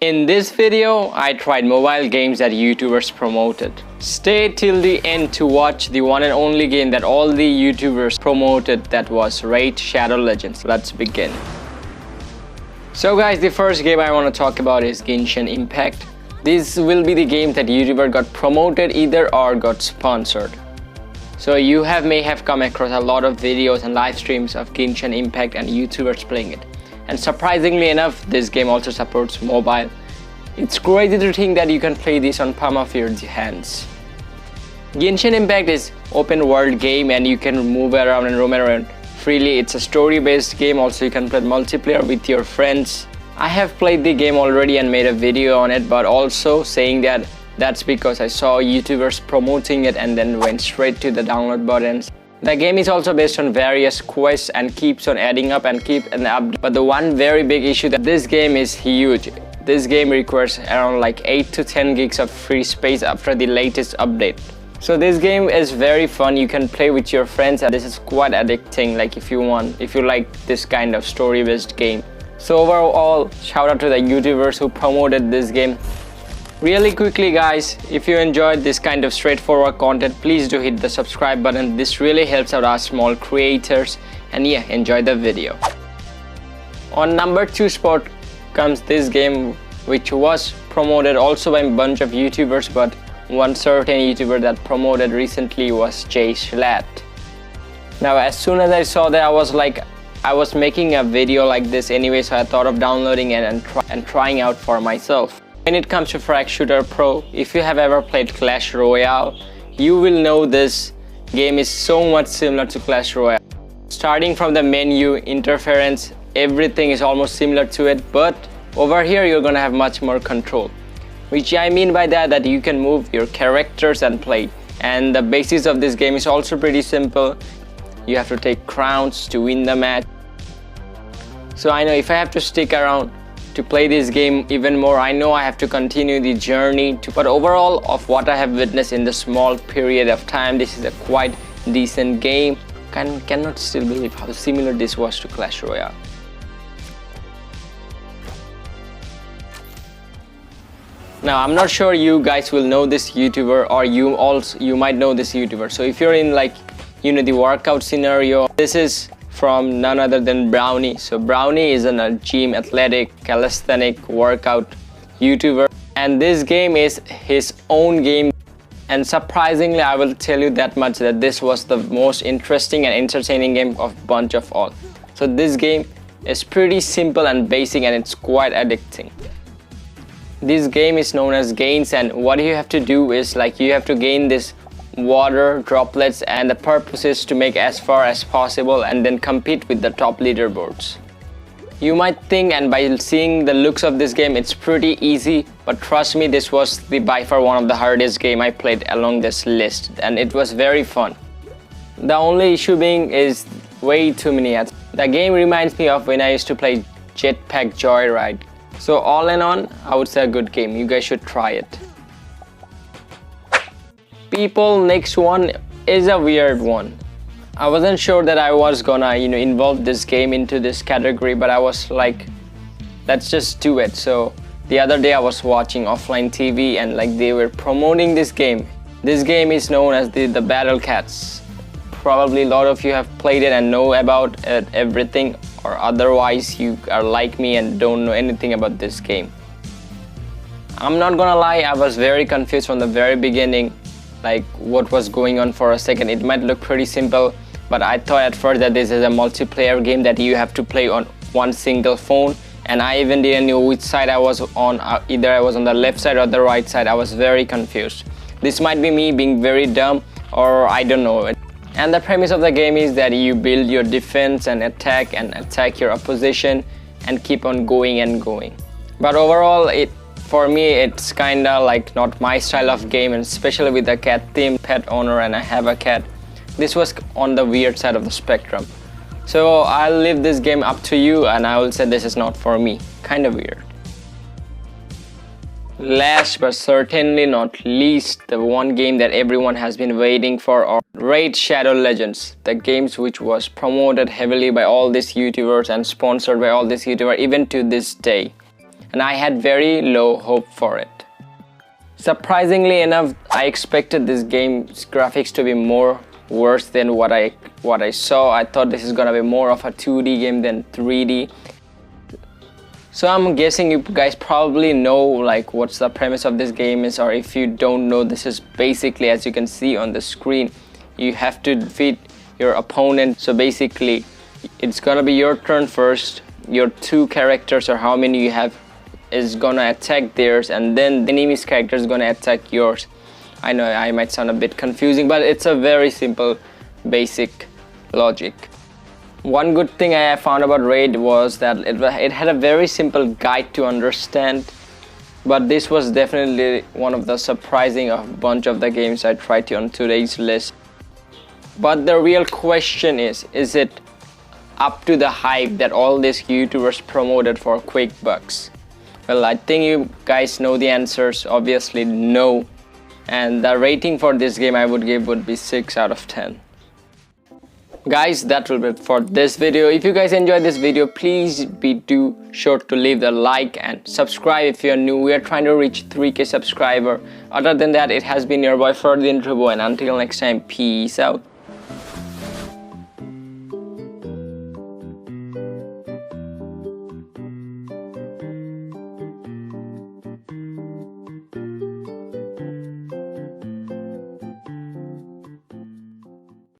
In this video, I tried mobile games that YouTubers promoted. Stay till the end to watch the one and only game that all the YouTubers promoted, that was Raid Shadow Legends. Let's begin. So guys, the first game I want to talk about is Kinshin Impact. This will be the game that YouTuber got promoted either or got sponsored. So you may have come across a lot of videos and live streams of Kinshin Impact and YouTubers playing it. And surprisingly enough, this game also supports mobile. It's crazy to think that you can play this on palm of your hands. Kinshin Impact is open world game and you can move around and roam around freely. It's a story based game, also you can play multiplayer with your friends. I have played the game already and made a video on it, but also saying that that's because I saw YouTubers promoting it and then went straight to the download buttons. The game is also based on various quests and keeps on adding up and keep an update. But the one very big issue that this game is huge. This game requires around like 8 to 10 gigs of free space after the latest update. So this game is very fun. You can play with your friends and this is quite addicting, like if you like this kind of story based game. So overall, shout out to the YouTubers who promoted this game. Really quickly guys, if you enjoyed this kind of straightforward content, please do hit the subscribe button. This really helps out our small creators, and yeah, enjoy the video. On number 2 spot comes this game, which was promoted also by a bunch of YouTubers, but one certain YouTuber that promoted recently was Jay Schlatt. Now as soon as I saw that, I was making a video like this anyway, so I thought of downloading it and trying out for myself. When it comes to Frag Shooter Pro, if you have ever played Clash Royale, you will know this game is so much similar to Clash Royale. Starting from the menu, interference, everything is almost similar to it, but over here you're gonna have much more control. Which I mean by that you can move your characters and play. And the basis of this game is also pretty simple. You have to take crowns to win the match. So I know if I have to stick around to play this game even more, I know I have to continue the journey. But overall, of what I have witnessed in the small period of time, this is a quite decent game. Cannot still believe how similar this was to Clash Royale. Now I'm not sure you guys will know this YouTuber, or you might know this YouTuber. So if you're in the workout scenario, this is from none other than Brownie. So Brownie is a gym, athletic, calisthenic workout YouTuber, and this game is his own game. And surprisingly, I will tell you that much, that this was the most interesting and entertaining game of bunch of all. So this game is pretty simple and basic, and it's quite addicting. This game is known as gains, and what you have to do is you have to gain this water droplets, and the purpose is to make as far as possible and then compete with the top leaderboards. You might think, and by seeing the looks of this game, it's pretty easy, but trust me, this was by far one of the hardest game I played along this list, and it was very fun. The only issue being is way too many ads. The game reminds me of when I used to play Jetpack Joyride. So all in all, I would say a good game. You guys should try it. People, next one is a weird one. I wasn't sure that I was gonna involve this game into this category, but I was like, let's just do it. So the other day I was watching offline TV and they were promoting this game. This game is known as the Battle Cats. Probably a lot of you have played it and know about it, everything, or otherwise you are like me and don't know anything about this game. I'm not gonna lie, I was very confused from the very beginning, what was going on for a second. It might look pretty simple, but I thought at first that this is a multiplayer game that you have to play on one single phone, and I even didn't know which side I was on. Either I was on the left side or the right side. I was very confused. This might be me being very dumb, or I don't know. And the premise of the game is that you build your defense and attack your opposition and keep on going and going. But overall, for me, it's kinda not my style of game, and especially with the cat theme, pet owner, and I have a cat. This was on the weird side of the spectrum. So I'll leave this game up to you, and I will say this is not for me. Kinda weird. Last but certainly not least, the one game that everyone has been waiting for, or Raid Shadow Legends, the games which was promoted heavily by all these YouTubers and sponsored by all these YouTubers even to this day. and I had very low hope for it. Surprisingly enough, I expected this game's graphics to be more worse than what I saw. I thought this is gonna be more of a 2D game than 3D. So I'm guessing you guys probably know like what's the premise of this game is, or if you don't know, this is basically, as you can see on the screen, you have to defeat your opponent. So basically it's gonna be your turn first, your two characters or how many you have is gonna attack theirs, and then the enemy's character is gonna attack yours. I know I might sound a bit confusing, but it's a very simple basic logic. One good thing I found about Raid was that it had a very simple guide to understand, but this was definitely one of the surprising bunch of the games I tried to on today's list. But the real question is it up to the hype that all these YouTubers promoted for quick bucks? Well, I think you guys know the answers. Obviously no, and the rating for this game I would give would be 6 out of 10. Guys, that will be it for this video. If you guys enjoyed this video, please be sure to leave the like and subscribe if you're new. We are trying to reach 3K subscriber. Other than that, it has been your boy Fardin Rabbi, and until next time, peace out.